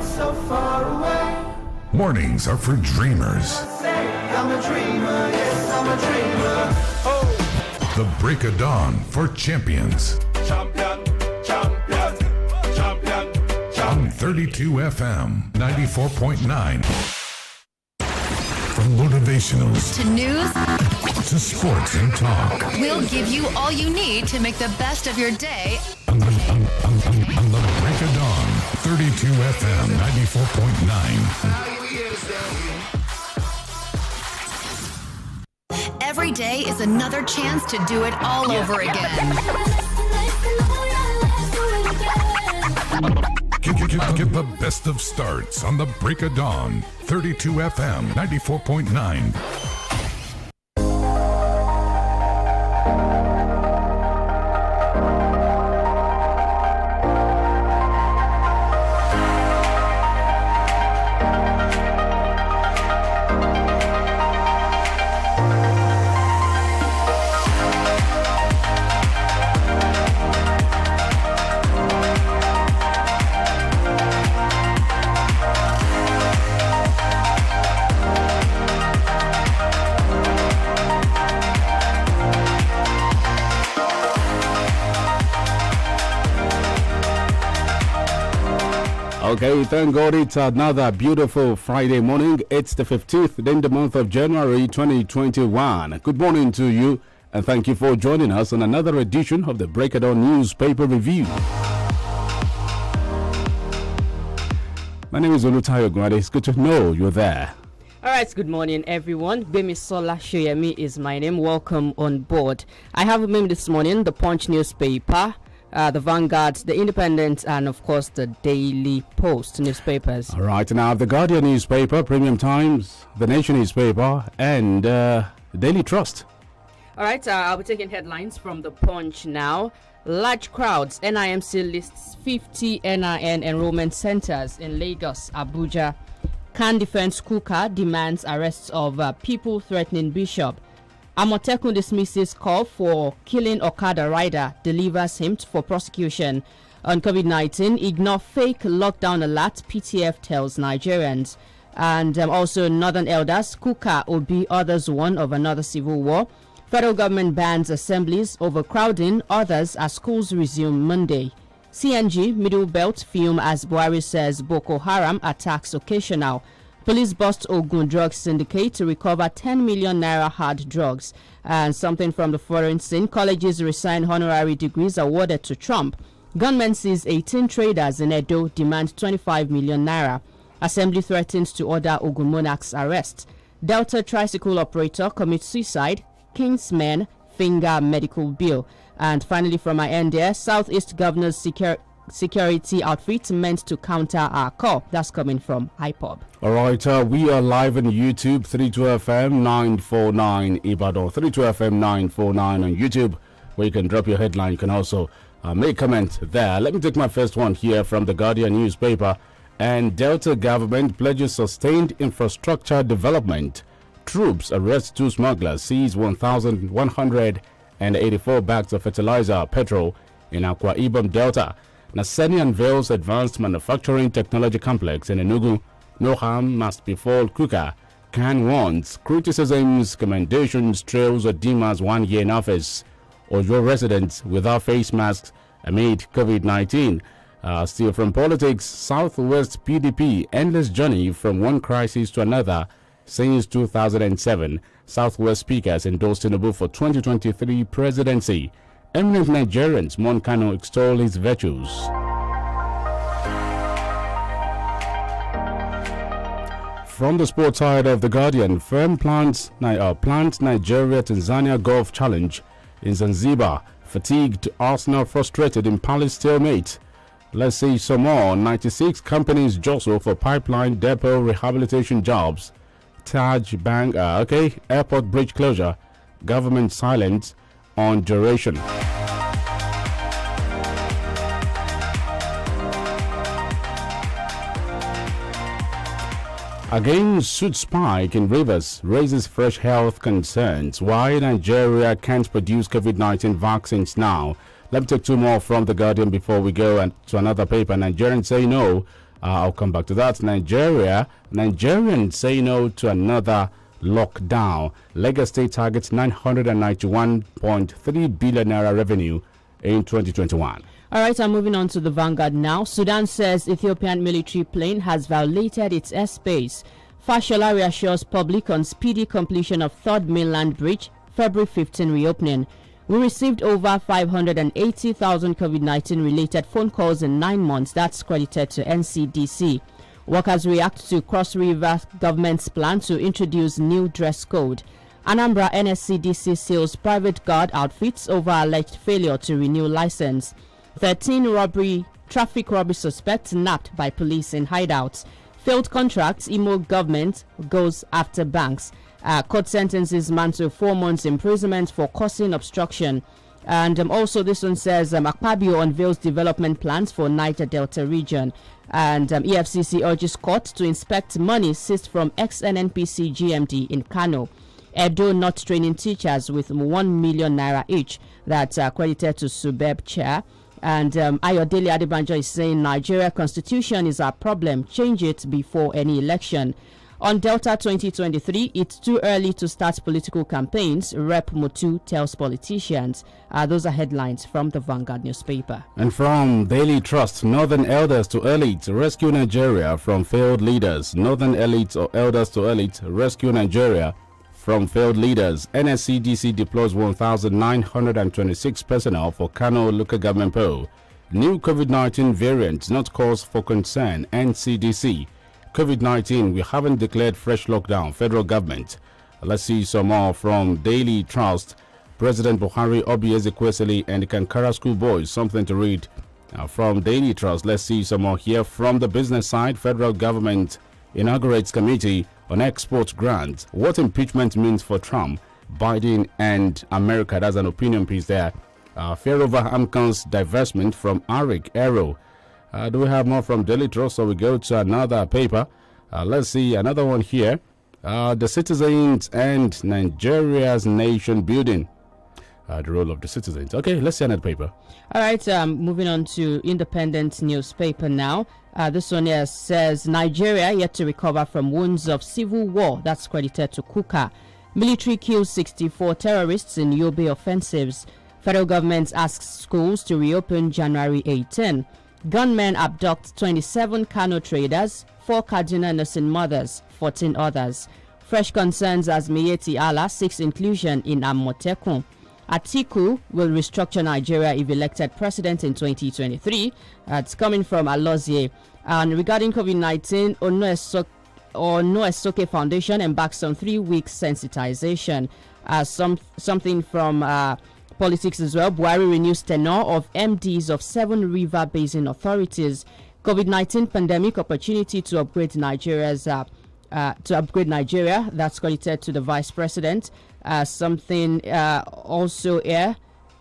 not so far away. Mornings are for dreamers. I'm a dreamer, yes, I'm a dreamer. Oh. The break of dawn for champions. Champion, champion, champion, champion. On 32 FM 94.9. From motivationals to news to sports and talk. We'll give you all you need to make the best of your day. On the break of dawn, 32 FM 94.9. Every day is another chance to do it all over again. Get the best of starts on the break of dawn, 32 FM 94.9. Okay, thank God it's another beautiful Friday morning. It's the 15th in the month of January 2021. Good morning to you and thank you for joining us on another edition of the Break of Dawn Newspaper Review. My name is OLUTAYO. OGUNADE. It's good to know you're there. All right, good morning, everyone. GBEMISOLA SOYEMI is my name. Welcome on board. I have with me this morning the Punch newspaper, the Vanguard, the Independent, and of course the Daily Post newspapers. All right, now the Guardian newspaper, Premium Times, the Nation newspaper, and Daily Trust. All right, I'll be taking headlines from the Punch now. Large crowds. NIMC lists 50 NIN enrollment centers in Lagos, Abuja. Can Defense Kuka demands arrests of people threatening Bishop. Amotekun dismisses call for killing Okada rider, delivers him for prosecution. On COVID-19, ignore fake lockdown alert, PTF tells Nigerians. And also Northern Elders, Kuka, Obi, others warn of another civil war. Federal government bans assemblies, overcrowding, others as schools resume Monday. CNG, Middle Belt film as Buhari says Boko Haram attacks occasional. Police bust Ogun drug syndicate to recover 10 million naira hard drugs. And something from the foreign scene, colleges resign honorary degrees awarded to Trump. Gunmen seize 18 traders in Edo, demand 25 million naira. Assembly threatens to order Ogun monarch's arrest. Delta tricycle operator commits suicide. Kingsmen finger medical bill. And finally from my end there, Southeast Governor's security outfit meant to counter our call. That's coming from IPOB. All right, we are live on YouTube, 32FM 949 Ibadan, 32FM 949 on YouTube, where you can drop your headline. You can also make comment there. Let me take my first one here from the Guardian newspaper. And Delta government pledges sustained infrastructure development. Troops arrest 2 smugglers, seize 1,184 bags of fertilizer, petrol in Akwa Ibom Delta. Naseni unveils advanced manufacturing technology complex in Enugu. No harm must befall Kuka. Can warns criticisms, commendations, trails of Dima's 1 year in office. Oyo residents without face masks amid COVID-19. Still from politics, Southwest PDP endless journey from one crisis to another since 2007. Southwest speakers endorsed Tinubu for 2023 presidency. Eminent Nigerians, Moncano extol his virtues. From the sports side of the Guardian, firm plans Nigeria-Tanzania Golf Challenge in Zanzibar. Fatigued Arsenal frustrated in Palace stalemate. Let's see some more. 96 companies jostle for pipeline depot rehabilitation jobs. Taj Bank, airport bridge closure. Government silence on duration. Again, suit spike in rivers raises fresh health concerns. Why Nigeria can't produce COVID-19 vaccines now? Let me take 2 more from The Guardian before we go to another paper. Nigerians say no. I'll come back to that. Nigerians say no to another lockdown. Lagos State targets 991.3 billion naira revenue in 2021. All right, I'm moving on to the Vanguard now. Sudan says Ethiopian military plane has violated its airspace. Fashola reassures public on speedy completion of third mainland bridge, February 15 reopening. We received over 580,000 COVID-19 related phone calls in 9 months. That's credited to NCDC. Workers react to Cross River government's plan to introduce new dress code. Anambra NSCDC seals private guard outfits over alleged failure to renew license. 13 traffic robbery suspects nabbed by police in hideouts. Failed contracts, Imo government goes after banks. Court sentences man to 4 months imprisonment for causing obstruction. And also this one says Akpabio unveils development plans for Niger Delta region. And EFCC urges court to inspect money seized from ex-NNPC GMD in Kano. Edo not training teachers with 1 million naira each. That's credited to Subeb chair. And Ayodele Adebanjo is saying Nigeria constitution is our problem. Change it before any election. On Delta 2023, it's too early to start political campaigns, Rep Mutu tells politicians. Those are headlines from the Vanguard newspaper. And from Daily Trust, Northern Elders to Elite rescue Nigeria from failed leaders. Northern Elite or Elders to Elite rescue Nigeria from failed leaders. NSCDC deploys 1,926 personnel for Kano local government poll. New COVID-19 variant not cause for concern. NCDC. COVID-19, we haven't declared fresh lockdown. Federal government. Let's see some more from Daily Trust. President Buhari, Obi Ezekwesili, and the Kankara School Boys. Something to read from Daily Trust. Let's see some more here from the business side. Federal government inaugurates committee on export grants. What impeachment means for Trump, Biden, and America. That's an opinion piece there. Fear over Amcon's divestment from Arik Aero. Do we have more from Daily Trust? So we go to another paper. Let's see another one here. The citizens and Nigeria's nation building. The role of the citizens. Okay, let's see another paper. All right, moving on to Independent newspaper now. This one here says Nigeria yet to recover from wounds of civil war. That's credited to Kuka. Military kills 64 terrorists in Yobe offensives. Federal government asks schools to reopen January 18. Gunmen abduct 27 Kano traders, 4 Kaduna nursing mothers, 14 others. Fresh concerns as Miyetti Allah seeks inclusion in Amotekun. Atiku will restructure Nigeria if elected president in 2023. It's coming from Alozie. And regarding COVID-19, Onoesoke Foundation embarks on 3 weeks sensitization. Something from politics as well. Buhari renews tenure of MDs of 7 river basin authorities. COVID-19 pandemic opportunity to upgrade Nigeria. That's credited to the vice president. Also here.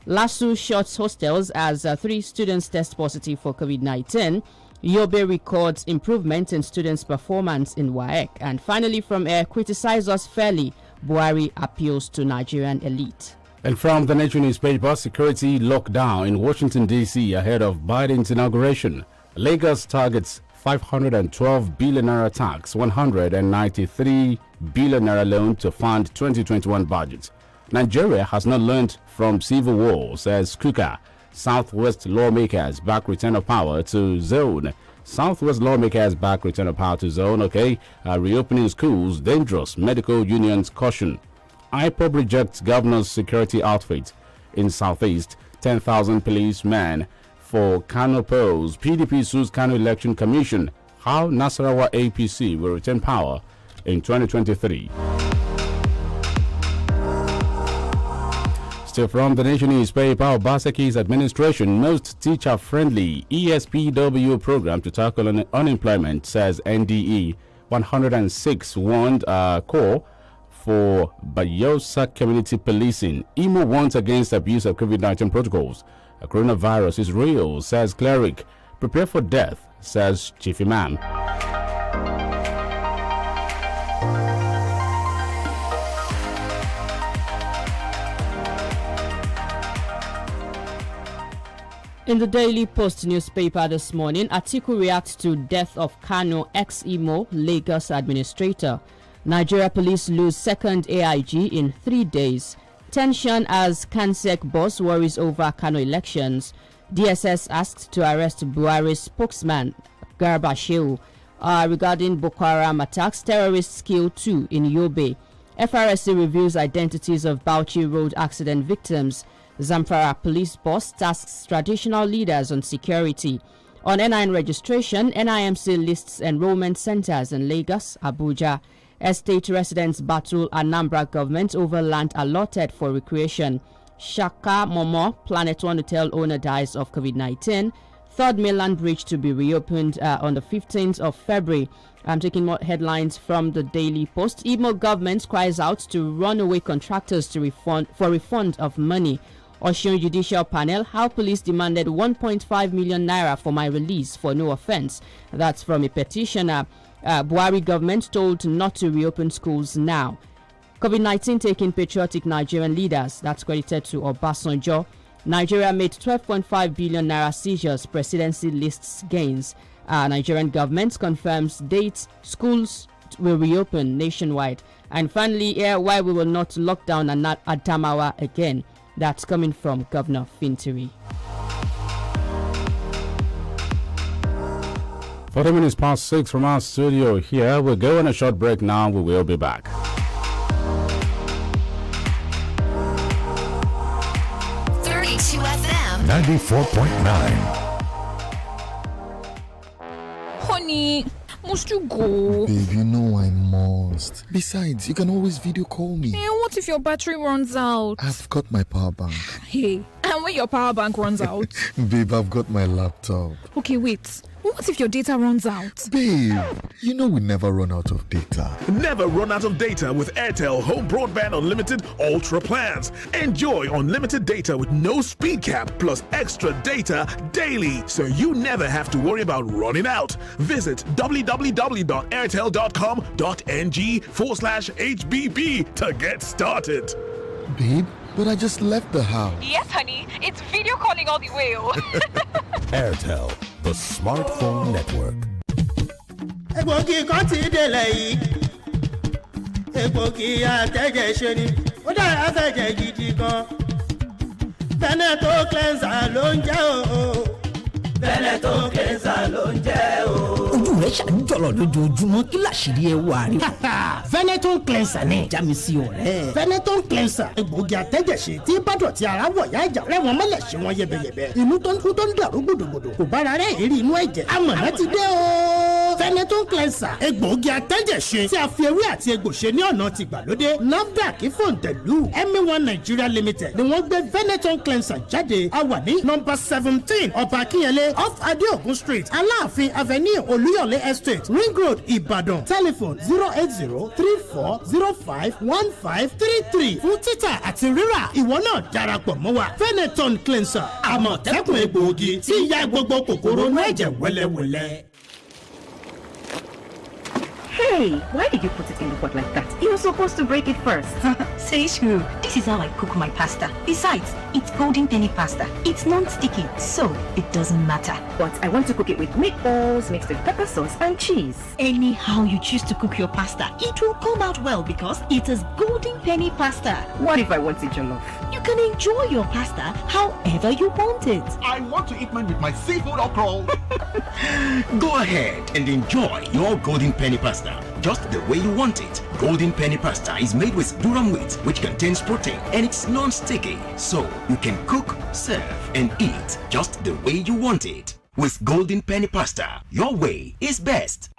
LASU shuts hostels as 3 students test positive for COVID-19. Yobe records improvement in students' performance in WAEC. And finally from here, criticize us fairly. Buhari appeals to Nigerian elite. And from the Nation newspaper, security lockdown in Washington, D.C. ahead of Biden's inauguration. Lagos targets 512 billion naira tax, 193 billion naira loan to fund 2021 budget. Nigeria has not learned from civil war, says Kuka. Southwest lawmakers back return of power to zone. Southwest lawmakers back return of power to zone. Okay, reopening schools dangerous. Medical unions caution. IPOB rejects governor's security outfit in Southeast. 10,000 policemen for Kano polls. PDP sues Kano Election Commission. How Nasarawa APC will retain power in 2023. Still from the Nation newspaper, Obaseki's administration most teacher-friendly ESPW program to tackle unemployment, says NDE. 106 warned core for Bayosa community policing. Imo warns against abuse of COVID-19 protocols. A coronavirus is real, says cleric. Prepare for death, says chief imam. In the Daily Post newspaper this morning, Atiku reacts to death of Kano ex-Imo Lagos administrator. Nigeria police lose second AIG in 3 days. Tension as Kansek boss worries over Kano elections. DSS asked to arrest Buhari's spokesman Garba Shehu. Regarding Boko Haram attacks, terrorists kill 2 in Yobe. FRSC reveals identities of Bauchi road accident victims. Zamfara police boss tasks traditional leaders on security. On NIN registration, NIMC lists enrollment centers in Lagos, Abuja. Estate residents battle Anambra government over land allotted for recreation. Shaka Momo, Planet One hotel owner, dies of COVID-19. Third mainland bridge to be reopened on the 15th of February. I'm taking more headlines from the Daily Post. Imo government cries out to runaway contractors to refund of money. Osun Judicial Panel, how police demanded 1.5 million naira for my release for no offense. That's from a petitioner. Buhari government told not to reopen schools now. COVID-19 taking patriotic Nigerian leaders. That's credited to Obasanjo. Nigeria made 12.5 billion naira seizures. Presidency lists gains. Nigerian government confirms dates. Schools will reopen nationwide. And finally, why we will not lock down Adamawa again. That's coming from Governor Fintiri. 40 minutes past 6 from our studio here. We'll go on a short break now. We will be back. FM 94.9. Honey, must you go? Babe, you know I must. Besides, you can always video call me. Hey, what if your battery runs out? I've got my power bank. Hey, and when your power bank runs out? Babe, I've got my laptop. Okay, wait. What if your data runs out? Babe, you know we never run out of data. Never run out of data with Airtel Home Broadband Unlimited Ultra plans. Enjoy unlimited data with no speed cap plus extra data daily, so you never have to worry about running out. Visit www.airtel.com.ng/HBB to get started. Babe, but I just left the house. Yes, honey. It's video calling all the way. Airtel, the smartphone network. Egbògi kan ti délẹ̀ yìí. Egbògi àtẹ̀jẹ̀ ṣe ni. Ó dára fẹ̀jẹ̀ gidi gan. Veneto cleanser ló ń jẹ́ o. Veneto cleanser ló ń jẹ́ o. Ojú rẹ̀ ṣàǹjọ̀lọ̀ lójoojúmọ́ kí làṣírí ẹ wà rí. Veneton cleanser ni. Já mi sí ọ̀rẹ́. Veneton cleanser. Egbògi àtẹ̀jẹ̀ṣe tí bádọ̀tí ara wọ̀ yá ìjà rẹ̀ wọ́n mọ́lẹ̀ ṣe wọ́n yẹbẹyẹbẹ. Inú tó ń kú tó ń dàrú gbòdògbòdò. Kò bára rẹ̀ èrí inú ẹ̀jẹ̀. Amọ̀nà ti dé o. Veneton cleanser. Egbògi àtẹ̀jẹ̀ṣe tí a fi ewé àti egbò ṣe ní ọ̀nà tìgbàlódé. NAFDAC Fòǹtẹ̀lù MA1 Nigeria Limited ni wọ́n gbé Veneton cleanser jáde. A wà ní nọ́mbà 17 Ọba Akínyẹlé off Adeogun Street, Aláàfin Avenue, Olúyọ̀lé Estate, Ring Road, Ìbàdàn. Telephone 08034051533. Fún títà àti rírà, ìwọ náà darapọ̀ mọ́ wa. Veneton cleanser. Àmọ̀tẹ́kùn egbòogi tí ń ya gbogbo kòkòrò inú ẹ̀jẹ̀ wẹ́lẹ́wẹ́lẹ́. Hey, why did you put it in the pot like that? You were supposed to break it first. Say true. This is how I cook my pasta. Besides, it's golden penny pasta. It's non-sticky, so it doesn't matter. But I want to cook it with meatballs mixed with pepper sauce and cheese. Anyhow you choose to cook your pasta, it will come out well because it is golden penny pasta. What if I want it jollof? You can enjoy your pasta however you want it. I want to eat mine with my seafood okra. Go ahead and enjoy your golden penny pasta just the way you want it. Golden penny pasta is made with durum wheat, which contains protein, and it's non-sticky, so you can cook, serve, and eat just the way you want it. With golden penny pasta, your way is best.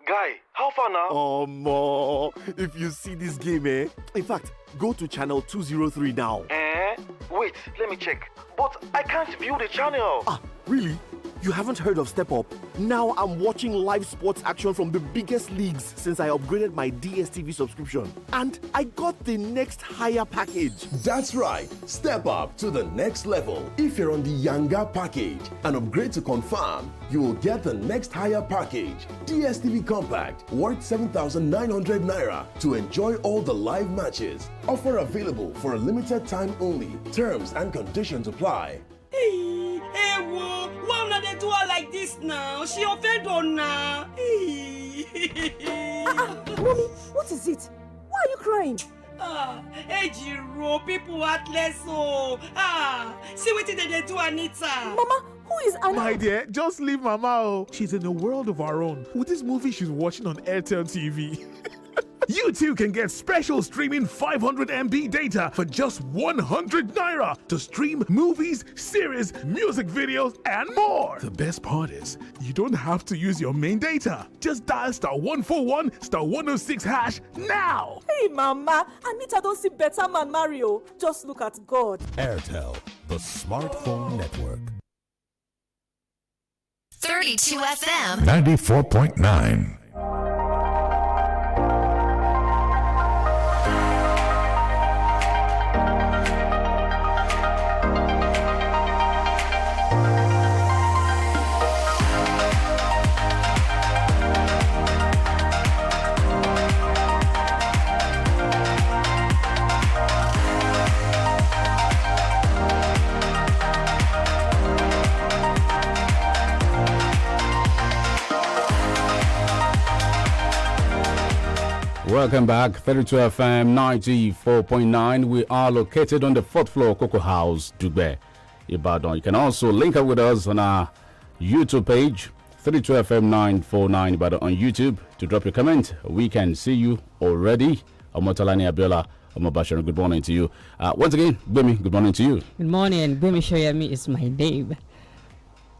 Guy, how far now? If you see this game, in fact, go to channel 203 now. Wait, let me check. But I can't view the channel. Really? You haven't heard of Step Up? Now I'm watching live sports action from the biggest leagues since I upgraded my DSTV subscription. And I got the next higher package. That's right. Step up to the next level. If you're on the younger package and upgrade to Confirm, you will get the next higher package. DSTV Compact, worth 7,900 naira to enjoy all the live matches. Offer available for a limited time only. Terms and conditions apply. this now. She offended Ona. Mommy, what is it? Why are you crying? Ejiro, people heartless. See what they do, Anita. Mama, who is Anita? My dear, just leave Mama. Oh, she's in a world of her own with this movie she's watching on Airtel TV. You too can get special streaming 500 MB data for just 100 naira to stream movies, series, music videos, and more. The best part is, you don't have to use your main data. Just dial *141 *106# now. Hey, Mama, Anita don't see better man Mario. Just look at God. Airtel, the smartphone network. 32 FM 94.9. Welcome back, 32 FM 94.9. We are located on the 4th floor of Cocoa House, Dugbe, Ibadan. You can also link up with us on our YouTube page, 32 FM 949 Ibadan on YouTube, to drop your comment. We can see you already. Omotalani Abiola, Omobashir, good morning to you. Once again, Gbemi, good morning to you. Good morning. Gbemi Soyemi is my name.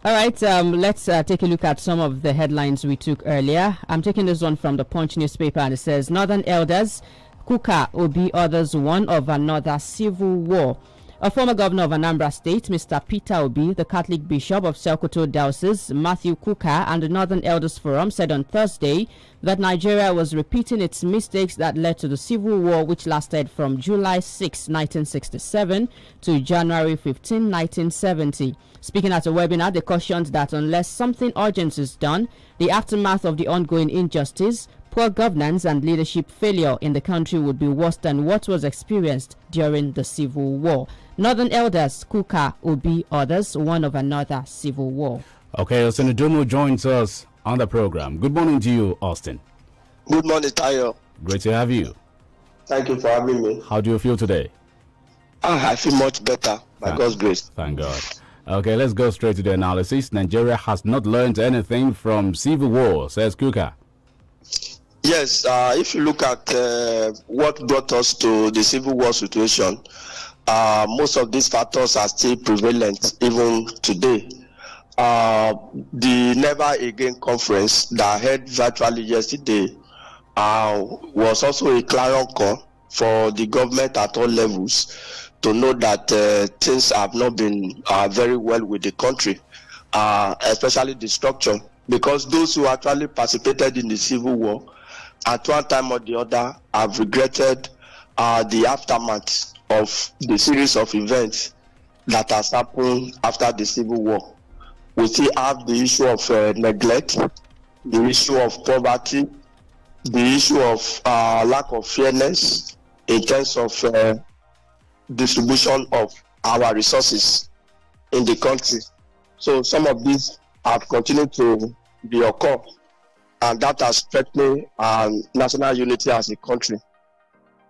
All right, let's take a look at some of the headlines we took earlier. I'm taking this one from the Punch newspaper, and it says, Northern Elders, Kuka, Obi, others warn of another civil war. A former governor of Anambra State, Mr. Peter Obi, the Catholic Bishop of Sokoto Diocese, Matthew Kuka, and the Northern Elders Forum said on Thursday that Nigeria was repeating its mistakes that led to the civil war, which lasted from July 6, 1967 to January 15, 1970. Speaking at a webinar, they cautioned that unless something urgent is done, the aftermath of the ongoing injustice, poor governance, and leadership failure in the country would be worse than what was experienced during the Civil War. Northern Elders, Kuka, Obi, others, one of another civil war. Okay, Austin Adumu joins us on the program. Good morning to you, Austin. Good morning, Tayo. Great to have you. Thank you for having me. How do you feel today? I feel much better, by God's grace. Thank God. Okay, let's go straight to the analysis. Nigeria has not learned anything from civil war, says Kuka. Yes, if you look at what brought us to the civil war situation, most of these factors are still prevalent even today. The Never Again conference that I had virtually yesterday was also a clarion call for the government at all levels to know that things have not been very well with the country, especially the structure, because those who actually participated in the civil war at one time or the other have regretted the aftermath of the series of events that has happened after the civil war. We still have the issue of neglect, the issue of poverty, the issue of lack of fairness in terms of distribution of our resources in the country. So some of these have continued to be occur, and that has threatened national unity as a country.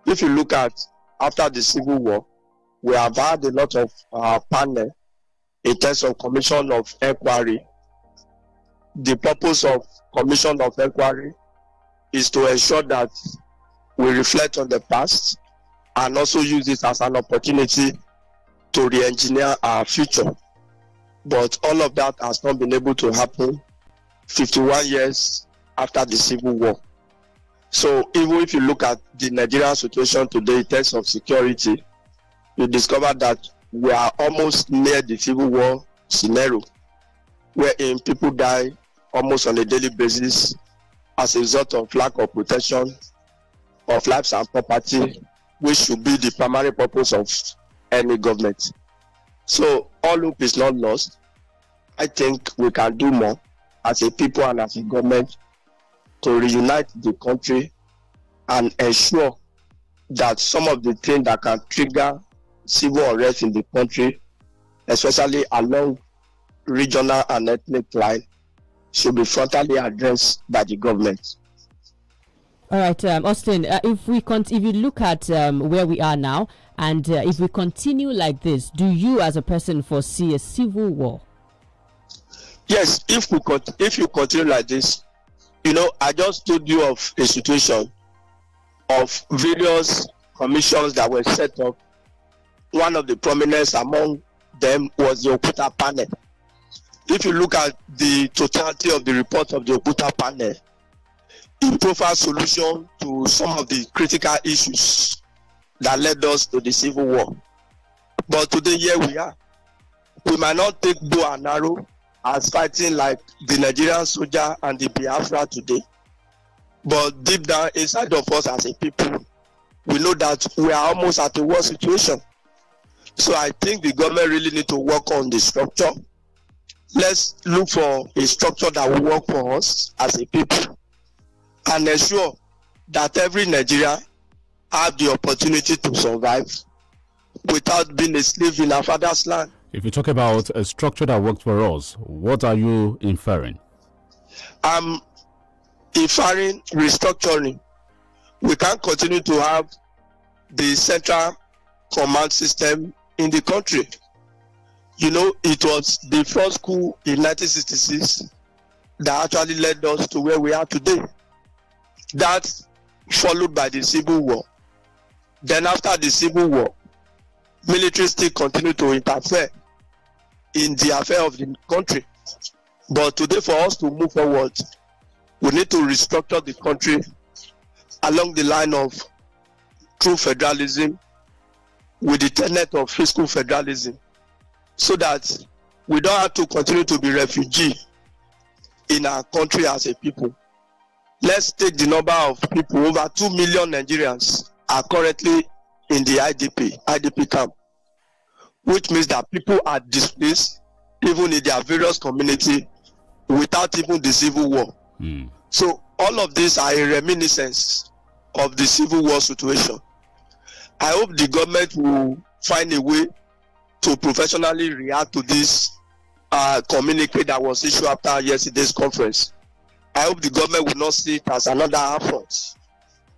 If you look at after the Civil War, we have had a lot of panel in terms of commission of inquiry. The purpose of commission of inquiry is to ensure that we reflect on the past and also use it as an opportunity to re-engineer our future. But all of that has not been able to happen 51 years after the Civil War. So even if you look at the Nigerian situation today in terms of security, you discover that we are almost near the Civil War scenario, wherein people die almost on a daily basis as a result of lack of protection of lives and property, which should be the primary purpose of any government. So all hope is not lost. I think we can do more as a people and as a government to reunite the country and ensure that some of the things that can trigger civil unrest in the country, especially along regional and ethnic line, should be frontally addressed by the government. All right, Austin, if you look at where we are now, and if we continue like this, do you as a person foresee a civil war? Yes, if you continue like this, I just told you of a situation of various commissions that were set up. One of the prominent among them was the Okuta panel. If you look at the totality of the report of the Okuta panel, it provides solution to some of the critical issues that led us to the civil war. But today, here we are. We might not take bow and arrow as fighting like the Nigerian soldier and the Biafra today. But deep down inside of us as a people, we know that we are almost at a war situation. So I think the government really need to work on the structure. Let's look for a structure that will work for us as a people and ensure that every Nigerian have the opportunity to survive without being a slave in our father's land. If you talk about a structure that works for us, what are you inferring? I'm inferring restructuring. We can't continue to have the central command system in the country. It was the first coup in 1966 that actually led us to where we are today. That followed by the Civil War. Then after the Civil War, military still continued to interfere in the affair of the country. But today, for us to move forward, we need to restructure the country along the line of true federalism with the tenet of fiscal federalism, so that we don't have to continue to be refugees in our country as a people. Let's take the number of people. Over 2 million Nigerians are currently in the IDP camp, which means that people are displaced even in their various communities without even the civil war. So all of these are a reminiscence of the civil war situation. I hope the government will find a way to professionally react to this communique that was issued after yesterday's conference. I hope the government will not see it as another affront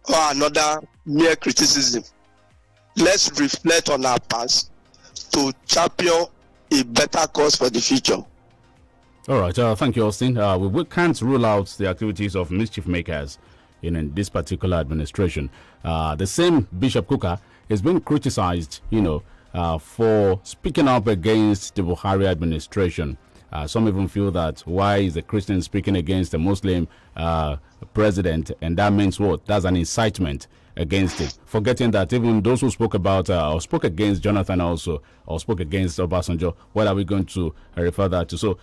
or another mere criticism. Let's reflect on our past to champion a better cause for the future. All right, thank you, Austin. We can't rule out the activities of mischief makers in this particular administration. The same Bishop Kukah is being criticized, for speaking up against the Buhari administration. Some even feel that why is a Christian speaking against a Muslim president, and that means what? That's an incitement against it. Forgetting that even those who spoke about or spoke against Jonathan also, or spoke against Obasanjo, what are we going to refer that to? So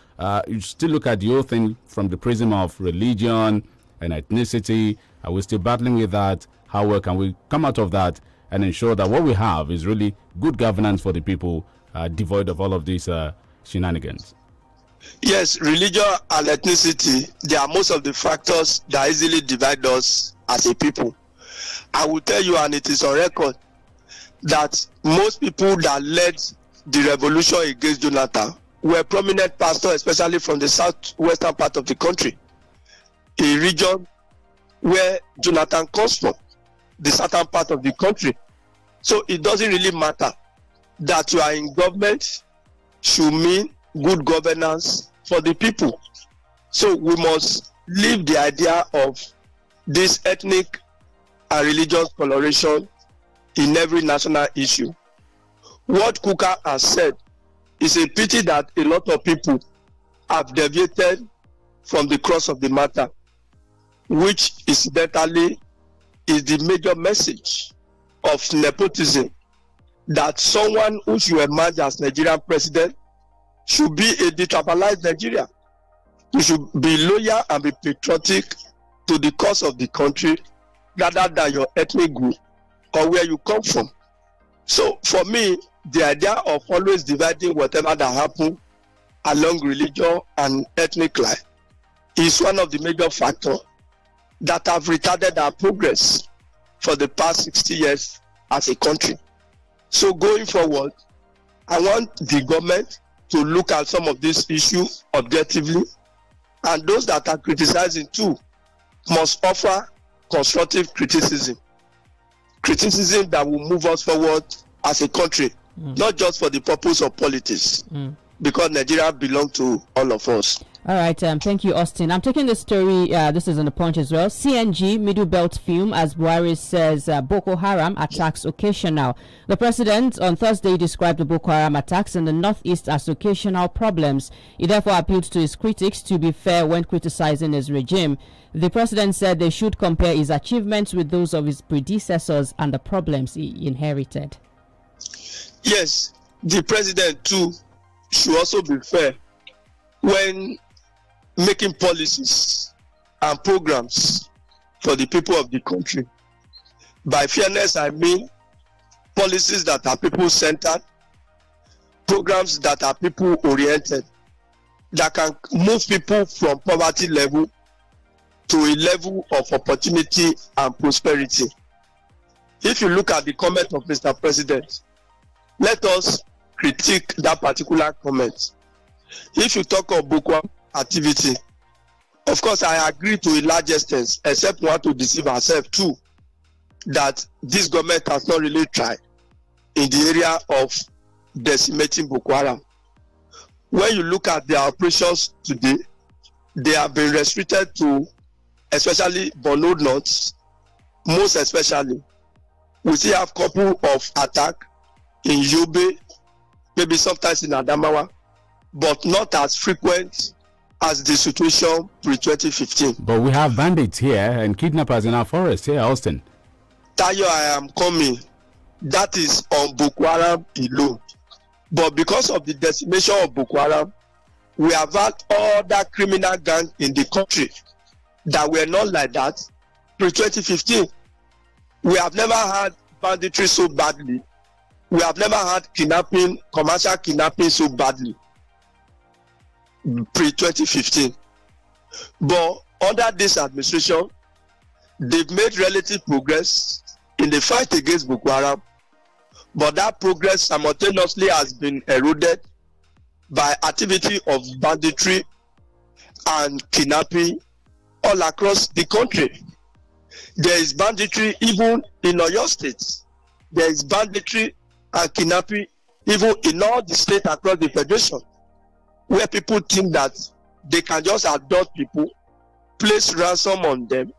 you still look at the whole thing from the prism of religion and ethnicity. Are we still battling with that? How well can we come out of that and ensure that what we have is really good governance for the people, devoid of all of these shenanigans? Yes, religion and ethnicity, they are most of the factors that easily divide us as a people. I will tell you, and it is on record, that most people that led the revolution against Jonathan were prominent pastors, especially from the southwestern part of the country, a region where Jonathan comes from, the southern part of the country. So it doesn't really matter that you are in government should mean good governance for the people. So we must leave the idea of this ethnic and religious coloration in every national issue. What Kukah has said is a pity that a lot of people have deviated from the cross of the matter, which incidentally is the major message of nepotism, that someone who should emerge as Nigerian president should be a detribalized Nigeria. You should be loyal and be patriotic to the cause of the country rather than your ethnic group or where you come from. So for me, the idea of always dividing whatever that happens along religion and ethnic life is one of the major factors that have retarded our progress for the past 60 years as a country. So going forward, I want the government to look at some of these issues objectively and those that are criticizing too must offer constructive criticism that will move us forward as a country, not just for the purpose of politics, because Nigeria belongs to all of us. All right, thank you, Austin. I'm taking this story, this is on the Punch as well. CNG, Middle Belt film, as Buhari says, Boko Haram attacks occasional. The president on Thursday described the Boko Haram attacks in the northeast as occasional problems. He therefore appealed to his critics to be fair when criticizing his regime. The president said they should compare his achievements with those of his predecessors and the problems he inherited. Yes, the president too should also be fair when making policies and programs for the people of the country. By fairness, I mean policies that are people-centered, programs that are people-oriented, that can move people from poverty level to a level of opportunity and prosperity. If you look at the comment of Mr. President, let us critique that particular comment. If you talk of Boko Haram activity, of course I agree to a large extent, except we want to deceive ourselves too, that this government has not really tried in the area of decimating Boko Haram. When you look at their operations today, they have been restricted to especially Borno North, most especially. We still have couple of attack in Yobe, maybe sometimes in Adamawa, but not as frequent as the situation pre-2015. But we have bandits here and kidnappers in our forest here, Austin. Tayo, I am coming. That is on Boko Haram alone. But because of the decimation of Boko Haram, we have had other criminal gangs in the country that were not like that pre-2015. We have never had banditry so badly. We have never had kidnapping, commercial kidnapping so badly pre-2015. But under this administration, they've made relative progress in the fight against Boko Haram. But that progress simultaneously has been eroded by activity of banditry and kidnapping all across the country. There is banditry even in Oyo State. There is banditry and kidnapping even in all the states across the federation, where people think that they can just abduct people, place ransom on them,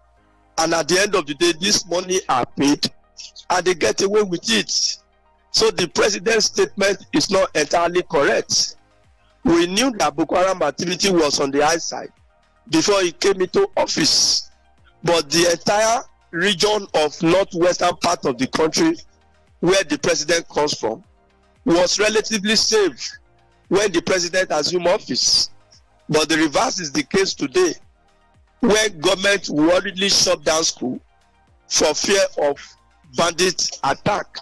and at the end of the day, this money are paid, and they get away with it. So the president's statement is not entirely correct. We knew that Boko Haram activity was on the high side before he came into office, but the entire region of northwestern part of the country, where the president comes from, was relatively safe when the president assumed office. But the reverse is the case today, where government worriedly shut down school for fear of bandit attack,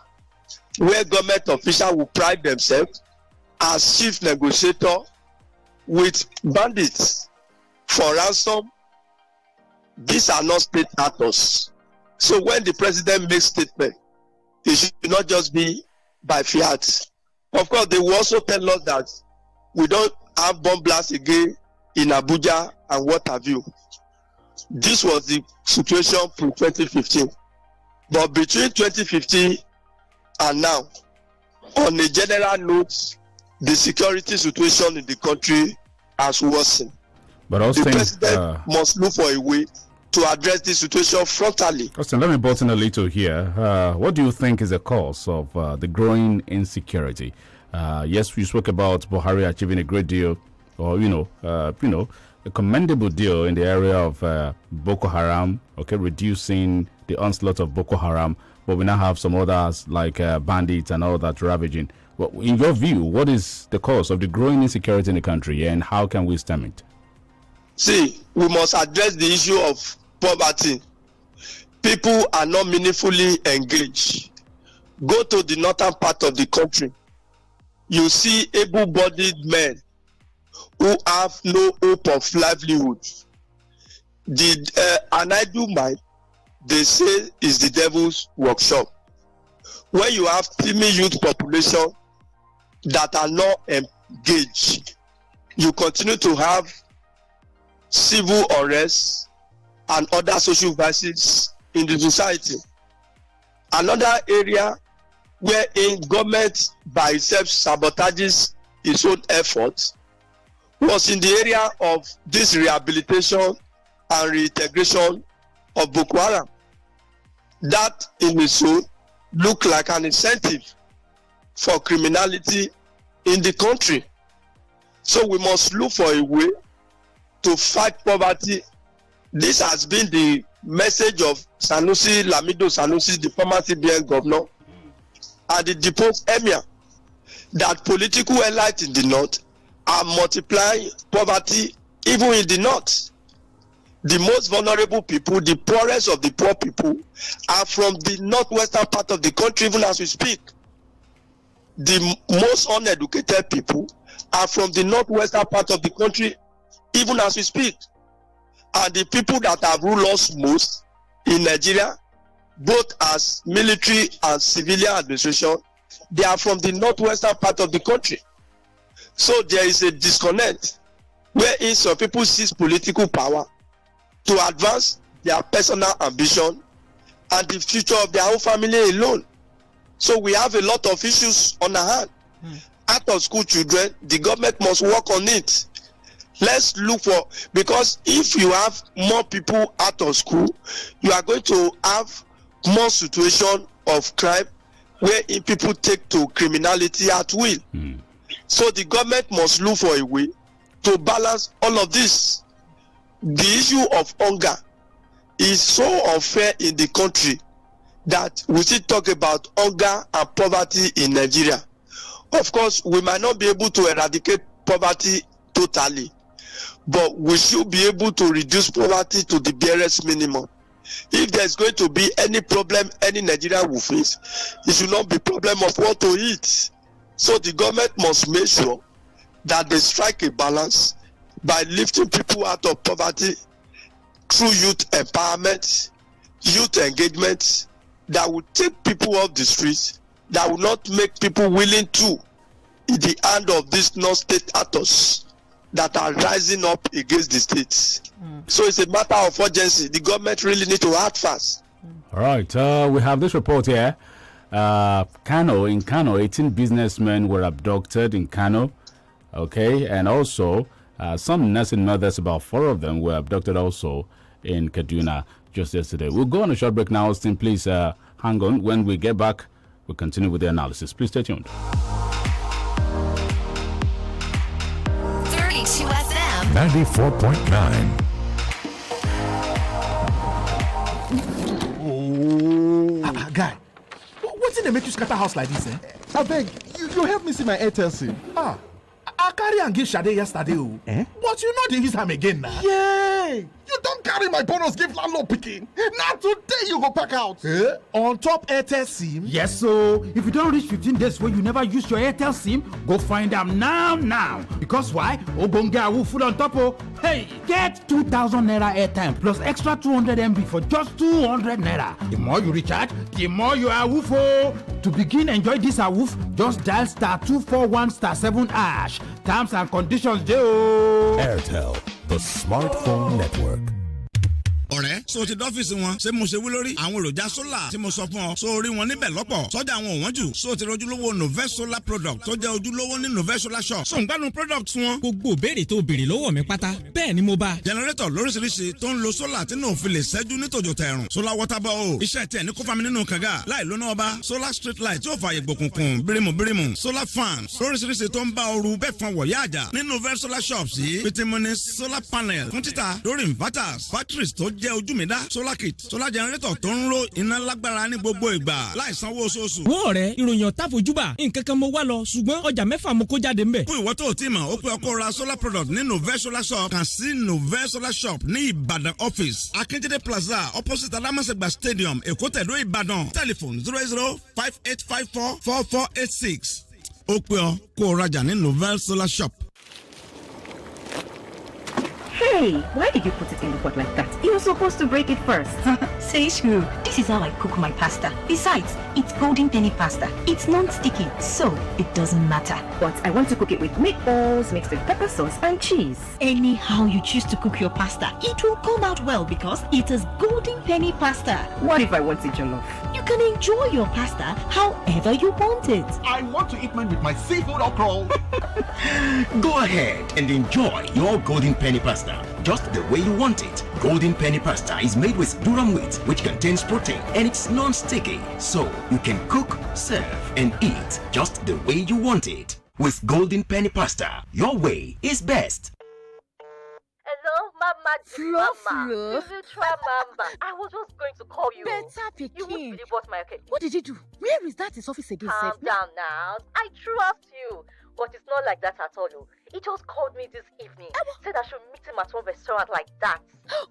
where government officials will pride themselves as chief negotiator with bandits for ransom. These are not state actors. So when the president makes statement, it should not just be by fiat. Of course, they will also tell us that we don't have bomb blasts again in Abuja and what have you. This was the situation from 2015. But between 2015 and now, on a general note, the security situation in the country has worsened. But Austin, the president must look for a way to address this situation frontally. Austin, let me button a little here. What do you think is the cause of the growing insecurity? Yes, we spoke about Buhari achieving a great deal, or a commendable deal in the area of Boko Haram. Okay, reducing the onslaught of Boko Haram, but we now have some others like bandits and all that ravaging. Well, in your view, what is the cause of the growing insecurity in the country, and how can we stem it? See, we must address the issue of poverty. People are not meaningfully engaged. Go to the northern part of the country. You see able-bodied men who have no hope of livelihood. An idle mind, they say, is the devil's workshop. When you have teeming youth population that are not engaged, you continue to have civil unrest, and other social vices in the society. Another area wherein government by itself sabotages its own efforts was in the area of this rehabilitation and reintegration of Boko Haram. That in its own look like an incentive for criminality in the country. So we must look for a way to fight poverty. This has been the message of Sanusi Lamido Sanusi, the former CBN governor, and the deposed emir, that political elites in the north are multiplying poverty even in the north. The most vulnerable people, the poorest of the poor people, are from the northwestern part of the country even as we speak. The most uneducated people are from the northwestern part of the country even as we speak. And the people that have ruled us most in Nigeria, both as military and civilian administration, they are from the northwestern part of the country. So there is a disconnect wherein some people seize political power to advance their personal ambition and the future of their own family alone. So we have a lot of issues on our hand. Out of school children, the government must work on it. Let's look for, because if you have more people out of school, you are going to have more situation of crime wherein people take to criminality at will. So the government must look for a way to balance all of this. The issue of hunger is so unfair in the country that we still talk about hunger and poverty in Nigeria. Of course, we might not be able to eradicate poverty totally, but we should be able to reduce poverty to the barest minimum. If there's going to be any problem any Nigerian will face, it should not be problem of what to eat. So the government must make sure that they strike a balance by lifting people out of poverty through youth empowerment, youth engagement, that will take people off the streets, that will not make people willing to in the hand of these non-state actors that are rising up against the states. So it's a matter of urgency. The government really need to act fast. All right, we have this report here. Kano, 18 businessmen were abducted in Kano. Okay, and also some nursing mothers, about 4 of them were abducted also in Kaduna just yesterday. We'll go on a short break now. Austin, please hang on. When we get back, we'll continue with the analysis. Please stay tuned. 32 FM 94.9. Guy, what's in the make you scatter house like this, eh? I beg, you help me see my Airtel SIM. I carry and give Shade yesterday, but you know they use him again now. Yay! You don't carry my bonus give landlord picking. Now today you go pack out. On top Airtel SIM? Yes, so if you don't reach 15 days where you never use your Airtel SIM, go find them now. Because why? Obonga will full on top of. Hey, get 2,000 naira airtime plus extra 200 MB for just 200 naira. The more you recharge, the more you are woofo. To begin enjoy this awoof, just dial *241*7#. Terms and conditions, Joe. Airtel, the smartphone network. ọ̀rẹ́ so ti dọ́fíìsì wọn ṣé mo ṣe wí lórí àwọn èròjà sólà tí mo sọ fún ọ so orí wọn níbẹ̀ lọ́pọ̀ sọ́jà wọn ò wọ́n jù so ti rojúlówó Novest Solar product tó jẹ́ ojúlówó ní Novest Solar shop so ń gbádùn product wọn. gbogbo béèrè tó béèrè lọ́wọ́ mi pátá bẹ́ẹ̀ ni mo bá. generator lóríṣiríṣi tó ń lo sólà tí náà fi lè ṣẹ́jú ní tòjò tẹ̀rùn solar water ball iṣẹ́ tiẹ̀ ní kó fami nínú kànga láì lóná ọba solar street light tí ó fààyè gbòkùnkùn bírímù solar fans lóríṣiríṣi tó ń bá ooru bẹ́ẹ̀ fan wọ̀ yáàjà ní Novest Solar shops yìí pitimuni solar panel fún títà lórí inverters batteries tó jẹ́ ojú mi dá solar kit solar generator tó ń ro iná lágbára ní gbogbo ìgbà láì sanwó oṣooṣù. wọ́n rẹ̀ ìròyìn ọ̀tá fojúbà nǹkan kan mo wá lọ ṣùgbọ́n ọjà 6 mo kó jáde ńbẹ̀. fún ìwọ tó o ti mọ̀ ó pé ọkọ ra solar product ní Novest Solar shop kàn sí Novest Solar shop ní Ìbàdàn office Akíntúndé plaza opposite Alámọ̀ṣẹ́gbà stadium Èkó tẹ̀dó Ìbàdàn telephone 0058544486 ó pé ọ kó o rajà ní Novest Solar shop. Hey, why did you put it in the pot like that? You're supposed to break it first. Says who? This is how I cook my pasta. Besides, it's golden penny pasta. It's non-sticky, so it doesn't matter. But I want to cook it with meatballs mixed with pepper sauce and cheese. Anyhow you choose to cook your pasta, it will come out well because it is golden penny pasta. What if I want it jollof? You can enjoy your pasta however you want it. I want to eat mine with my seafood okra. Go ahead and enjoy your golden penny pasta just the way you want it. Golden penny pasta is made with durum wheat, which contains protein, and it's non-sticky, so you can cook, serve, and eat just the way you want it. With golden penny pasta, your way is best. Hello, Mama. Flo. Mama. I was just going to call you. Better Pikin. You won't believe what my okay. What did you do? Where is that his office again? Calm down now. I trust you. But it's not like that at all. He just called me this evening. Said I should meet him at one restaurant like that.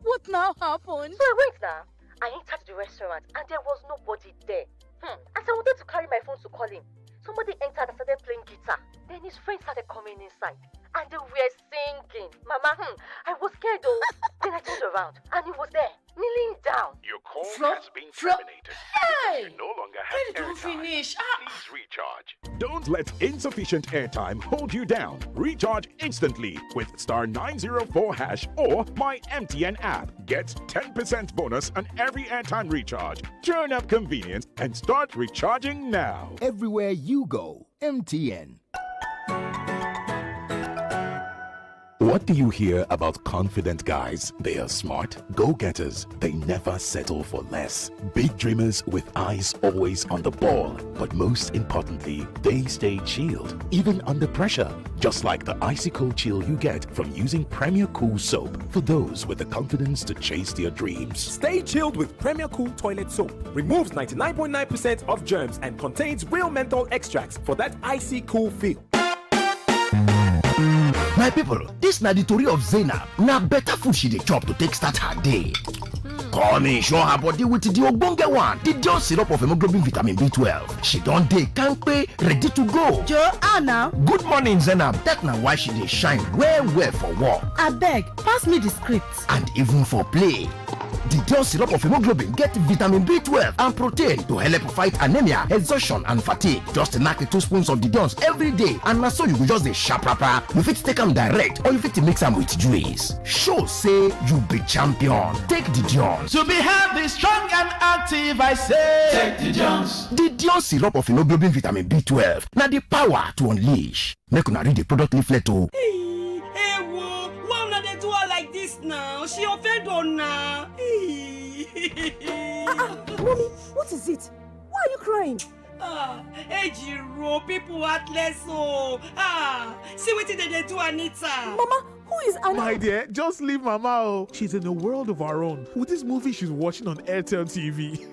What now happened? So wait now. I entered the restaurant and there was nobody there. As I wanted to carry my phone to call him, somebody entered and started playing guitar. Then his friends started coming inside. And they were singing. Mama, I was scared though. Then I turned around and he was there, kneeling down. Your call has been terminated. Hey! You no longer have Ready to airtime. finish. Please recharge. Don't let insufficient airtime hold you down. Recharge instantly with star 904 hash or my MTN app. Get 10% bonus on every airtime recharge. Turn up convenience and start recharging now. Everywhere you go, MTN. What do you hear about confident guys? They are smart, go-getters. They never settle for less. Big dreamers with eyes always on the ball. But most importantly, they stay chilled, even under pressure. Just like the icy cold chill you get from using Premier Cool soap for those with the confidence to chase their dreams. Stay chilled with Premier Cool toilet soap. Removes 99.9% of germs and contains real menthol extracts for that icy cool feel. My people, this na the story of Zainab. Na better food she dey chop to take start her day. Come show her body with the ogbonge one, the Dion syrup of hemoglobin vitamin B12. She don dey kampe, ready to go. Joe, Anna. Good morning, Zainab. That na why she dey shine well for work. Abeg, pass me the script. And even for play. The Dion syrup of hemoglobin get vitamin B12 and protein to help fight anemia, exhaustion, and fatigue. Just knack 2 spoons of the Dions every day, and na so you go just dey sharp rapa. You fit take am direct, or you fit mix am with juice. Show say you be champion. Take the Dions. To be healthy, strong and active, I say. Take the Dions. The Dion syrup of hemoglobin vitamin B12. Na the power to unleash. Make una read the product leaflet o. Like this now, she offend on now. Mommy, what is it? Why are you crying? Ejiro, people heartless so. See what they do, Anita. Mama, who is Anita? My dear, just leave Mama. Oh, she's in a world of her own with this movie she's watching on Airtel TV.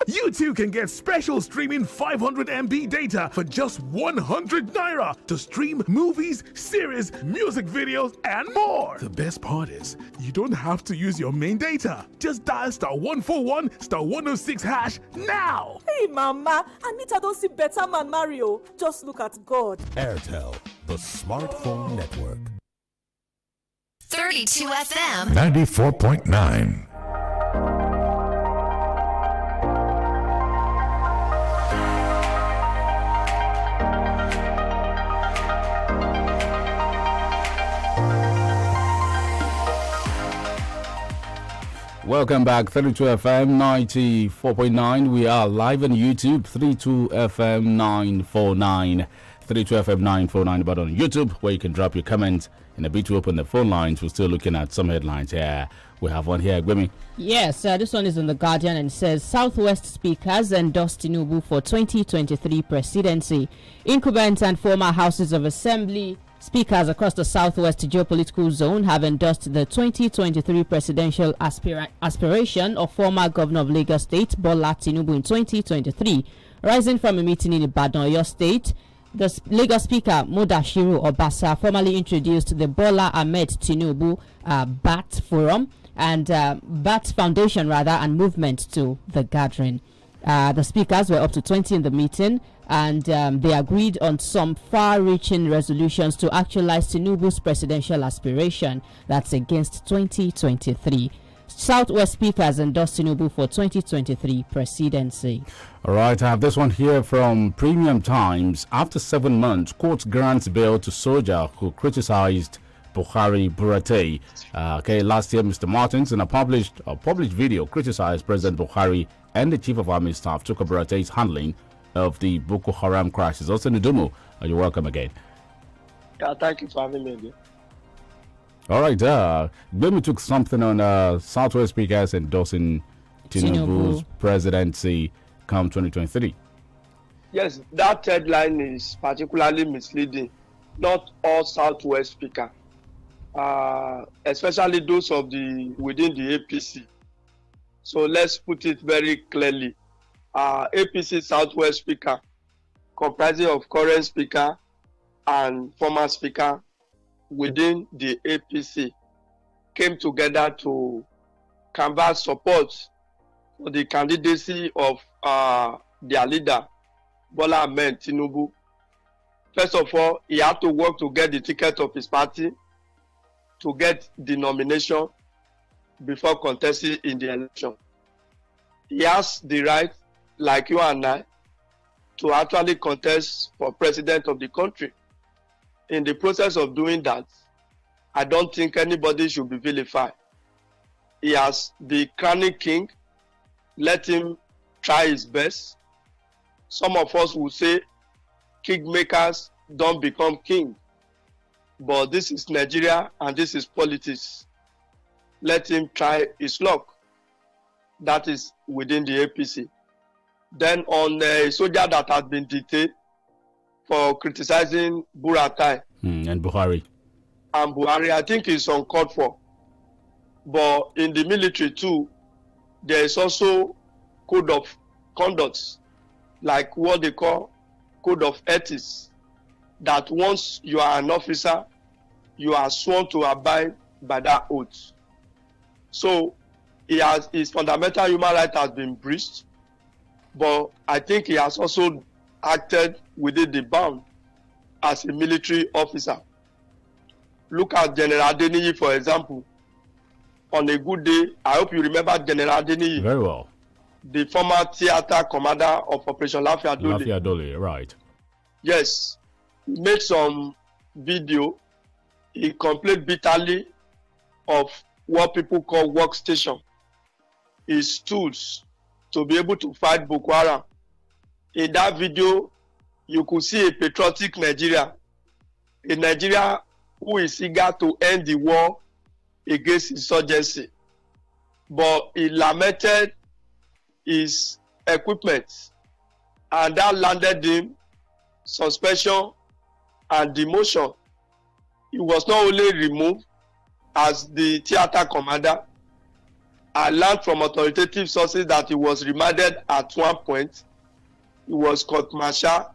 You too can get special streaming 500 MB data for just 100 Naira to stream movies, series, music videos, and more. The best part is, you don't have to use your main data. Just dial star 141 star 106 hash now. Hey, Mama, Anita don't see better man Mario. Just look at God. Airtel, the smartphone network. 32 FM 94.9. Welcome back, 32 FM 94.9. We are live on YouTube, 32 FM 949. 32 FM 949, but on YouTube, where you can drop your comments. In a bit to open the phone lines, we're still looking at some headlines here. We have one here, Gwemi. Yes, this one is in The Guardian and says Southwest speakers endorse Tinubu for 2023 presidency. Incumbents and former houses of assembly speakers across the Southwest geopolitical zone have endorsed the 2023 presidential aspiration of former governor of Lagos State, Bola Tinubu, in 2023. Rising from a meeting in Ibadan, Oyo State, the Lagos Speaker Mudashiru Obasa formally introduced the Bola Ahmed Tinubu BAT Forum and BAT Foundation and movement to the gathering. The speakers were up to 20 in the meeting, and they agreed on some far-reaching resolutions to actualize Tinubu's presidential aspiration that's against 2023. Southwest Speaker has endorsed Tinubu for 2023 presidency. All right, I have this one here from Premium Times. After 7 months, court grants bail to soldier who criticized Buhari Buratai. Last year, Mr. Martins, in a published video, criticized President Buhari and the Chief of Army Staff, Tukur Buratai's handling of the Boko Haram crisis. Also, Ndumu, you're welcome again. Yeah, thank you for having me again. All right, Gbemi took something on Southwest speakers endorsing Tinubu's presidency come 2023. Yes, that headline is particularly misleading. Not all Southwest speakers, especially those of within the APC. So let's put it very clearly. APC Southwest speaker, comprising of current speaker and former speaker within the APC, came together to canvass support for the candidacy of their leader, Bola Ahmed Tinubu. First of all, he had to work to get the ticket of his party, to get the nomination before contesting in the election. He has the right, like you and I, to actually contest for president of the country. In the process of doing that, I don't think anybody should be vilified. He has the crowning king. Let him try his best. Some of us will say kingmakers don't become king. But this is Nigeria and this is politics. Let him try his luck. That is within the APC. Then on a soldier that has been detained for criticizing Buratai and Buhari. And Buhari, I think it's uncalled for. But in the military too, there is also code of conduct, like what they call code of ethics, that once you are an officer, you are sworn to abide by that oath. So his fundamental human right has been breached, but I think he has also acted within the bound as a military officer. Look at General Adeniyi, for example. On a good day, I hope you remember General Adeniyi. Very well. The former theater commander of Operation Lafia Dole. Lafia Dole, right. Yes. He made some video. He complained bitterly of what people call workstation. His tools to be able to fight Boko Haram. In that video, you could see a patriotic Nigeria. A Nigeria who is eager to end the war against insurgency. But he lamented his equipment, and that landed him suspension and demotion. He was not only removed as the theater commander. I learned from authoritative sources that he was remanded at one point. He was court-martialed,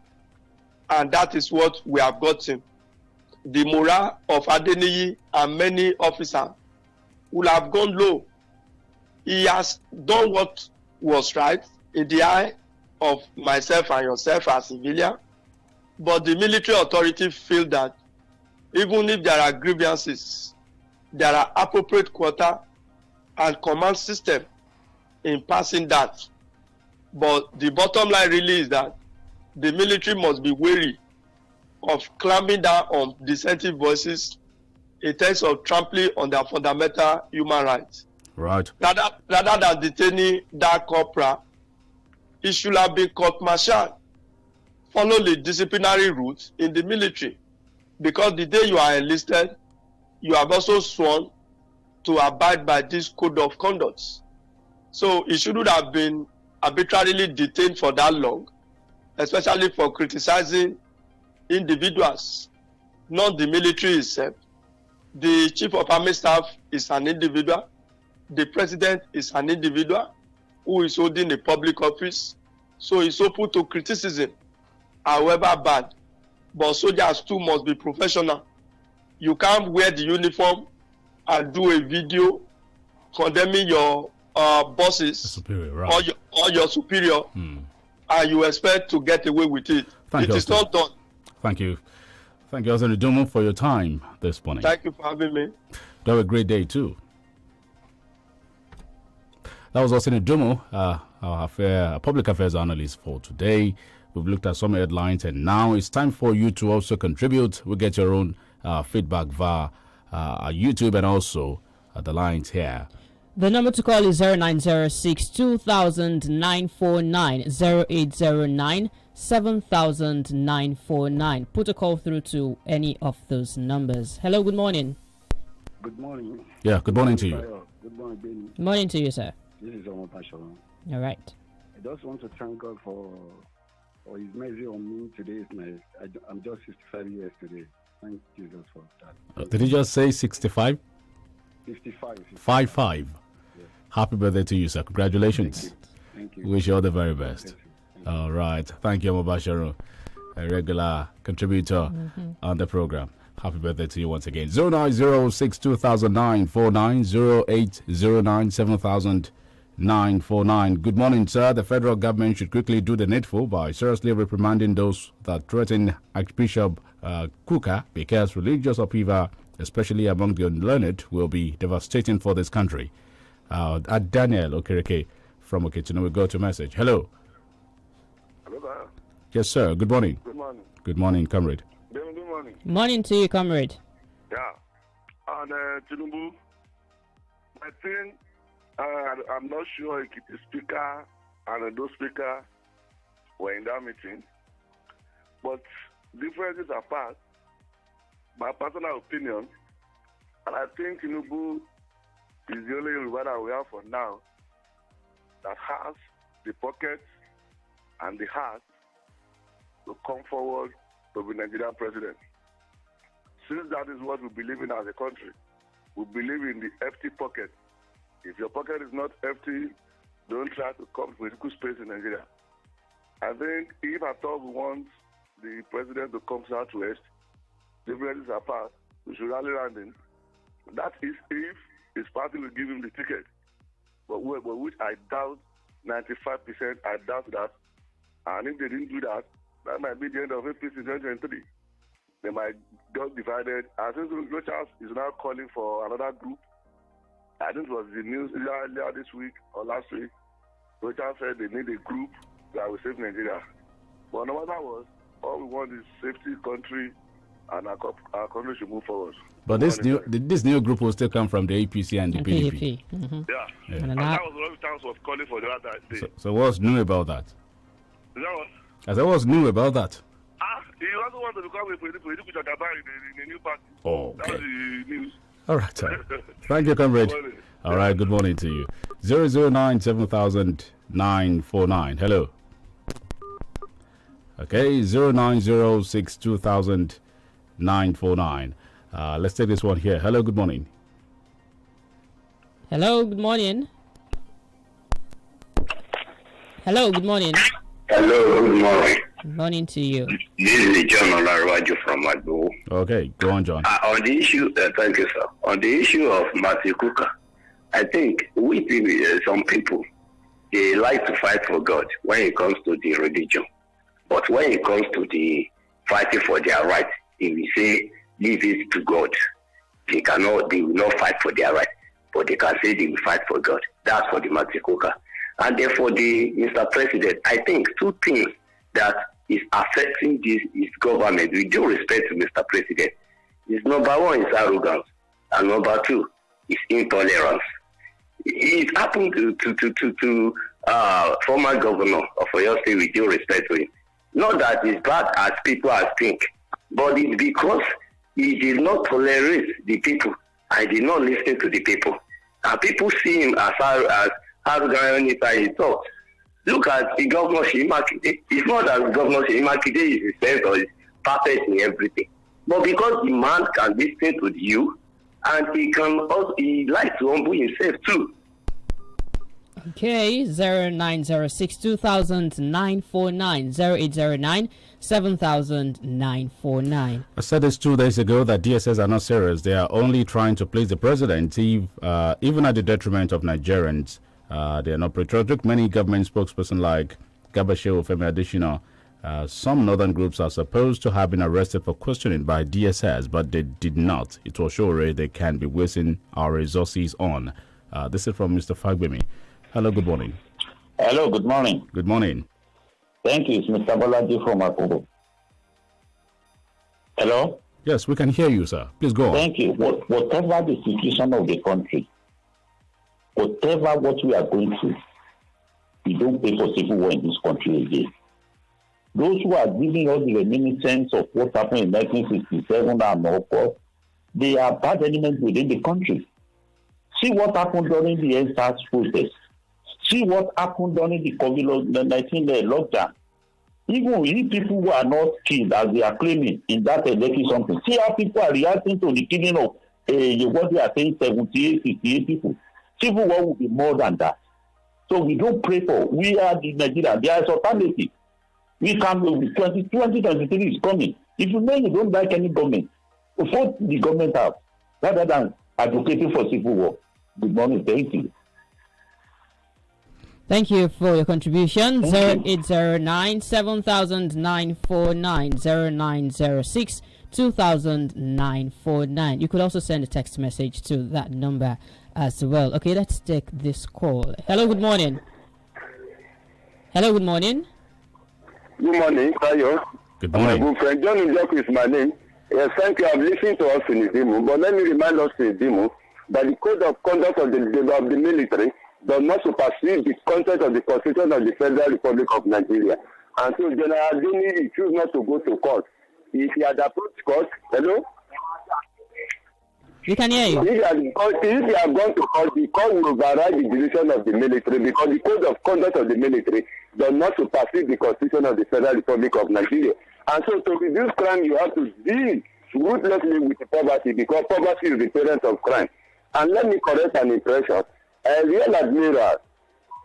and that is what we have gotten. The morale of Adeniyi and many officers will have gone low. He has done what was right in the eye of myself and yourself as civilian, but the military authority feel that even if there are grievances, there are appropriate quota and command system in passing that. But the bottom line really is that the military must be wary of clamping down on dissenting voices in terms of trampling on their fundamental human rights. Right. Rather than detaining that corporal, it should have been court-martialed. Follow the disciplinary route in the military. Because the day you are enlisted, you have also sworn to abide by this code of conduct. So it shouldn't have been arbitrarily detained for that long, especially for criticizing individuals, not the military itself. The Chief of Army Staff is an individual. The President is an individual who is holding a public office. So he's open to criticism, however bad. But soldiers too must be professional. You can't wear the uniform and do a video condemning your bosses superior, right, or your superior and you expect to get away with it. It is not done. Thank you. Thank you, Austin Dumo, for your time this morning. Thank you for having me. Have a great day, too. That was Austin Dumo, our public affairs analyst for today. We've looked at some headlines, and now it's time for you to also contribute. We'll get your own feedback via our YouTube and also the lines here. The number to call is 0906 2000 949 0809 7949. Put a call through to any of those numbers. Hello, good morning. Good morning. Yeah, good morning to you. Good morning, Benny. Good morning to you, sir. This is Omo Passion. All right. I just want to thank God for His mercy on me today. I'm just 65 years today. Thank Jesus for that. Did you just say 65? 55. 55. Yes. Happy birthday to you, sir. Congratulations. Thank you. Wish you all the very best. All right. Thank you, Mobasharu, a regular contributor on the program. Happy birthday to you once again. 0906 2009 49 0809 7949. Good morning, sir. The federal government should quickly do the needful by seriously reprimanding those that threaten Archbishop Kuka, because religious upheaval, especially among the unlearned, will be devastating for this country. At Daniel Okereke from Okechino, we go to message. Hello. Hello, sir. Yes, sir. Good morning. Good morning. Good morning, comrade. Good morning. Morning to you, comrade. Yeah. And Tinubu, I think I'm not sure if the speaker and those speakers were in that meeting, but differences apart, my personal opinion, and I think Tinubu is the only Yoruba we have for now that has the pockets and the heart to come forward to be Nigerian president. Since that is what we believe in as a country, we believe in the empty pocket. If your pocket is not empty, don't try to come to political space in Nigeria. I think if at all we want the president to come southwest, differences apart, we should rally around him. That is if his party will give him the ticket. But which I doubt, 95%, I doubt that. And if they didn't do that, that might be the end of APC 2023. They might get divided. I think Rochas is now calling for another group. I think it was the news earlier this week or last week. Rochas said they need a group that will save Nigeria. But no matter what, all we want is safety, country, and our country should move forward. But this new group will still come from the APC and the PDP. Yeah. And that was what Rochas was calling for the other day. So what's new about that? Is that what? I said, what's new about that? He also wants to become a political jagaba in the new party. Oh, okay. That was the news. All right, sir. Thank you, comrade. All right, good morning to you. 009 7949. Hello. Okay, 0906 2000 949. Let's take this one here. Hello, good morning. Hello, good morning. Hello, good morning. Hello, good morning. Good morning to you. This is John Olarwaju from Agbo. Okay, go on, John. On the issue, thank you, sir. On the issue of Matthew Kuka, I think we people, some people, they like to fight for God when it comes to the religion. But when it comes to the fighting for their rights, they will say, leave it to God. They will not fight for their rights, but they can say they will fight for God. That's for the Matthew Kuka. And therefore, Mr. President, I think two things that is affecting his government, with due respect to Mr. President, is number one is arrogance, and number two is intolerance. It happened to former governor of Oyo State, with due respect to him. Not that it's bad as people think, but it's because he did not tolerate the people and did not listen to the people. And people see him as arrogant inside his thoughts. Look at the Governor Shimakide. It's not that Governor Shimakide is his sense or is perfect in everything. But because the man can listen to you, and he likes to humble himself too. Okay, 0906 2000 949 0809 7949. I said this 2 days ago that DSS are not serious. They are only trying to please the president, even at the detriment of Nigerians. They are not patriotic. Many government spokesperson like Gabashew Femi Additional. Some northern groups are supposed to have been arrested for questioning by DSS, but they did not. It will show they can be wasting our resources on. This is from Mr. Fagbemi. Hello, good morning. Hello, good morning. Good morning. Thank you. It's Mr. Bolaji from Akubo. Hello? Yes, we can hear you, sir. Please go on. Thank you. Whatever the situation of the country, whatever what we are going through, we don't pay for civil war in this country again. Those who are giving us the reminiscence of what happened in 1967 and all, they are bad elements within the country. See what happened during the NSAS protest. See what happened during the COVID-19 lockdown. Even if people who are not killed as they are claiming in that election something, see how people are reacting to the killing of what they are saying 78, 58 people. Civil war will be more than that. So we don't pray for. We are the Nigeria. There is alternative. We can 2023 is coming. If you know you don't like any government, vote the government out rather than advocating for civil war. Good morning. Thank you. Thank you for your contribution. 0809 7949 0906 200949. You could also send a text message to that number as well. Okay, let's take this call. Hello, good morning. Hello, good morning. Good morning, Tayo. Good morning. My good friend John Njoku is my name. Yes, thank you. I've listened to us in the demo, but let me remind us in the demo that the code of conduct of the military does not supersede the content of the Constitution of the Federal Republic of Nigeria. And so General Adeni choose not to go to court. If he had approached court, hello? We can hear you. If he had gone to court, the court will override the decision of the military because the code of conduct of the military does not supersede the Constitution of the Federal Republic of Nigeria. And so to reduce crime, you have to deal ruthlessly with poverty because poverty is the parent of crime. And let me correct an impression. A real admiral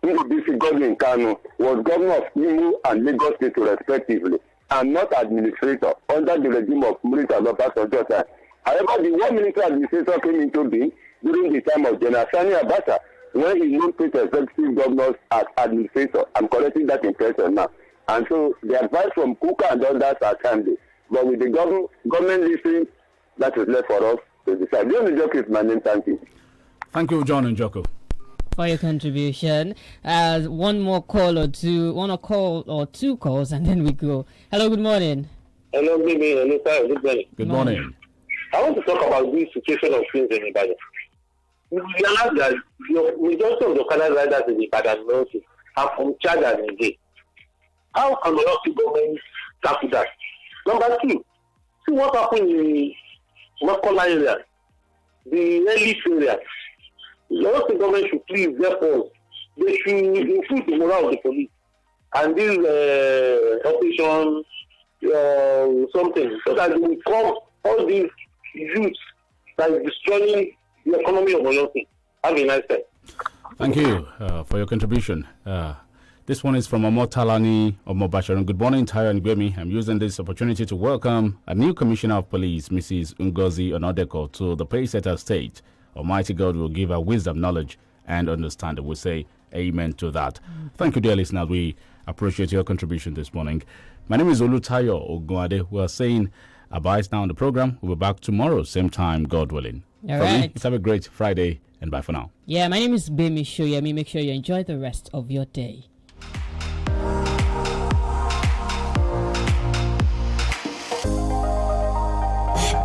in the BC government Kano was governor of Imo and Lagos State respectively, and not administrator under the regime of Murita Obasanjo time. However, the one military administrator came into being during the time of General Sani Abacha when he moved state executive governors as administrator. I'm correcting that impression now. And so the advice from Kuka and others are timely. But with the government listening, that is left for us to decide. John Njoku is my name. Thank you. Thank you, John Njoku, for your contribution. One more call or two, two calls, and then we go. Hello, good morning. Hello, good morning. Good morning. I want to talk about this situation of things in Ibadan. We realize that the majority of the Canada riders in Ibadan are from Chad and Niger. How can the local government tackle that? Number two, see what happened in local area, the elite area. The local government should please, therefore, they should improve the morale of the police. And this operation, something, so that they will come all these youths that is destroying the economy of Oyo State. Have a nice day. Thank you for your contribution. This one is from Omotalani Omobasharon. Good morning, Tayo and Gwemi. I'm using this opportunity to welcome a new Commissioner of Police, Mrs. Ngozi Onodeko, to the Pacesetter State. Almighty God will give her wisdom, knowledge, and understanding. We say amen to that. Thank you, dear listeners. We appreciate your contribution this morning. My name is OLUTAYO OGUNADE. We are saying bye now on the program. We'll be back tomorrow, same time, God willing. All right. Let's have a great Friday, and bye for now. Yeah, my name is GBEMISOLA. Make sure you enjoy the rest of your day.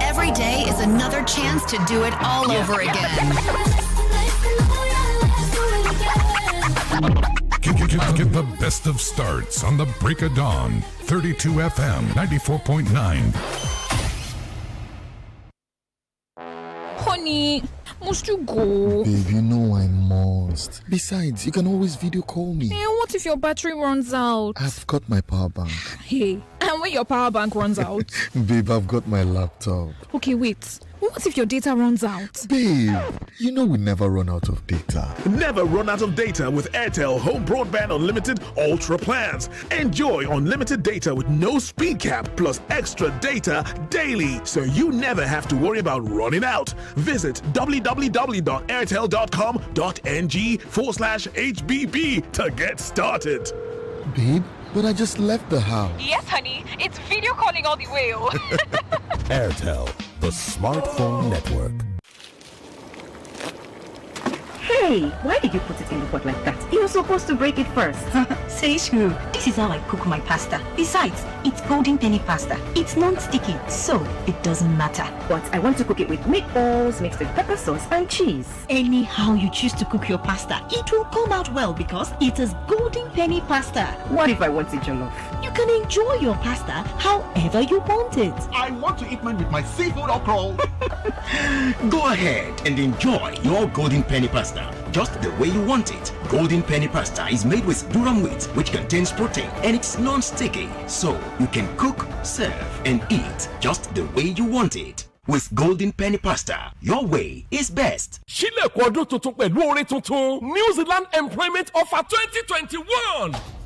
Every day is another chance to do it all over again. Get the best of starts on the break of dawn. 32 FM 94.9. Honey, must you go? Babe, you know I must. Besides, you can always video call me. Hey, what if your battery runs out? I've got my power bank. Hey, and when your power bank runs out? Babe, I've got my laptop. Okay, wait. What if your data runs out? Babe, you know we never run out of data. Never run out of data with Airtel Home Broadband Unlimited Ultra plans. Enjoy unlimited data with no speed cap plus extra data daily, so you never have to worry about running out. Visit www.airtel.com.ng/HBB to get started. Babe, But I just left the house. Yes, honey. It's video calling all the way. Airtel, the smartphone network. Hey, why did you put it in the pot like that? You're supposed to break it first. Say true. This is how I cook my pasta. Besides, it's golden penny pasta. It's non-sticky, so it doesn't matter. But I want to cook it with meatballs mixed with pepper sauce and cheese. Anyhow you choose to cook your pasta, it will come out well because it is golden penny pasta. What if I want it jollof? You can enjoy your pasta however you want it. I want to eat mine with my seafood okra. Go ahead and enjoy your golden penny pasta just the way you want it. Golden penny pasta is made with durum wheat, which contains protein, and it's non-sticky, so you can cook, serve, and eat just the way you want it. With golden penny pasta, your way is best. Sílẹ̀kùn ọdún tuntun pẹ̀lú orin tuntun. New Zealand Employment Offer 2021.